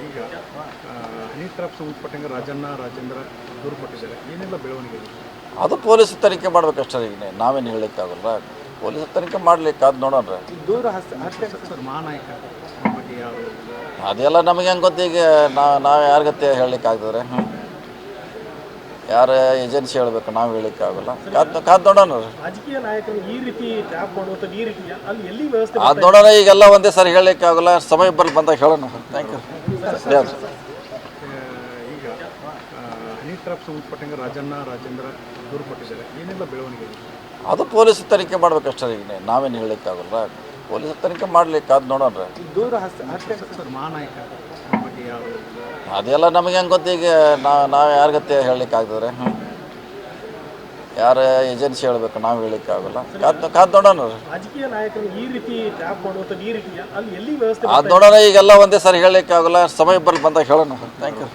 ಈಗ honey trap ಸಂಬಂಧಪಟ್ಟಂಗೆ ರಾಜೇಂದ್ರ ದೂರು ಕೊಟ್ಟಿದ್ದಾರೆ, ಏನೆಲ್ಲ ಬೆಳವಣಿಗೆ ಇದೆ? ಅದು ಪೊಲೀಸ್ ತನಿಖೆ ಮಾಡ್ಬೇಕಷ್ಟೇ. ಈಗ ನಾವೇನು ಹೇಳಲಿಕ್ಕಾಗಲ್ಲ, ಪೊಲೀಸ್ ತನಿಖೆ ಮಾಡ್ಲಿಕ್ಕೆ ಅದು ನೋಡೋಣ. ದೂರ ಸರ್ ಮಹಾನಾಯಕ ಬಗ್ಗೆ ಯಾರು ಅದೆಲ್ಲ ನಮಗೆ ಹೆಂಗೆ ಗೊತ್ತು. ಈಗ ನಾವು ಯಾರಿಗತ್ತೆ ಹೇಳಲಿಕ್ಕೆ ಆಗ್ತದೆ? ಯಾರ ಏಜೆನ್ಸಿ ಹೇಳಬೇಕು, ನಾವು ಹೇಳಲಿಕ್ಕೆ ಆಗಲ್ಲ. ಕಾದು ನೋಡೋಣ. ರಾಜಕೀಯ ನಾಯಕರು ಈ ರೀತಿ ಟ್ಯಾಪ್ ಮಾಡುವಂಥದ್ದು ಈ ರೀತಿ ಅಲ್ಲಿ ಎಲ್ಲಿ ವ್ಯವಸ್ಥೆ ಅದು ನೋಡೋಣ. ಈಗೆಲ್ಲ ಒಂದೇ ಸಾರಿ ಹೇಳಲಿಕ್ಕೆ ಆಗಲ್ಲ, ಸಮಯ ಬರಲಿ ಬಂದಾಗ ಹೇಳೋಣ. Thank you. ಈಗ ಹನಿ ಟ್ರಾಪ್ ಸಂಬಂಧಪಟ್ಟಂಗೆ ರಾಜೇಂದ್ರ ದೂರು ಕೊಟ್ಟಿದ್ದಾರೆ, ಏನೆಲ್ಲ ಬೆಳವಣಿಗೆ ಇದೆ? ಅದು ಪೊಲೀಸ್ ತನಿಖೆ ಮಾಡ್ಬೇಕಷ್ಟೇ. ಈಗ ನಾವೇನು ಹೇಳಲಿಕ್ಕಾಗಲ್ಲ, ಪೊಲೀಸ್ ತನಿಖೆ ಮಾಡ್ಲಿಕ್ಕೆ ಅದು ನೋಡೋಣ. ದೂರ ಸರ್ ಮಹಾನಾಯಕ ಬಗ್ಗೆ ಯಾರು ಅದೆಲ್ಲ ನಮಗೆ ಹೆಂಗೆ ಗೊತ್ತು. ಈಗ ನಾವು ಯಾರಿಗತ್ತೆ ಹೇಳಲಿಕ್ಕೆ ಆಗ್ತದೆ? ಯಾರ ಏಜೆನ್ಸಿ ಹೇಳಬೇಕು, ನಾವು ಹೇಳಲಿಕ್ಕೆ ಆಗಲ್ಲ. ಕಾದು ನೋಡೋಣ. ರಾಜಕೀಯ ನಾಯಕರು ಈ ರೀತಿ ಟ್ಯಾಪ್ ಮಾಡುವಂಥದ್ದು ಈ ರೀತಿ ಅಲ್ಲಿ ಎಲ್ಲಿ ವ್ಯವಸ್ಥೆ ಅದು ನೋಡೋಣ. ಈಗೆಲ್ಲ ಒಂದೇ ಸಾರಿ ಹೇಳಲಿಕ್ಕೆ ಆಗಲ್ಲ, ಸಮಯ ಬರಲಿ ಬಂದಾಗ ಹೇಳೋಣ. Thank you.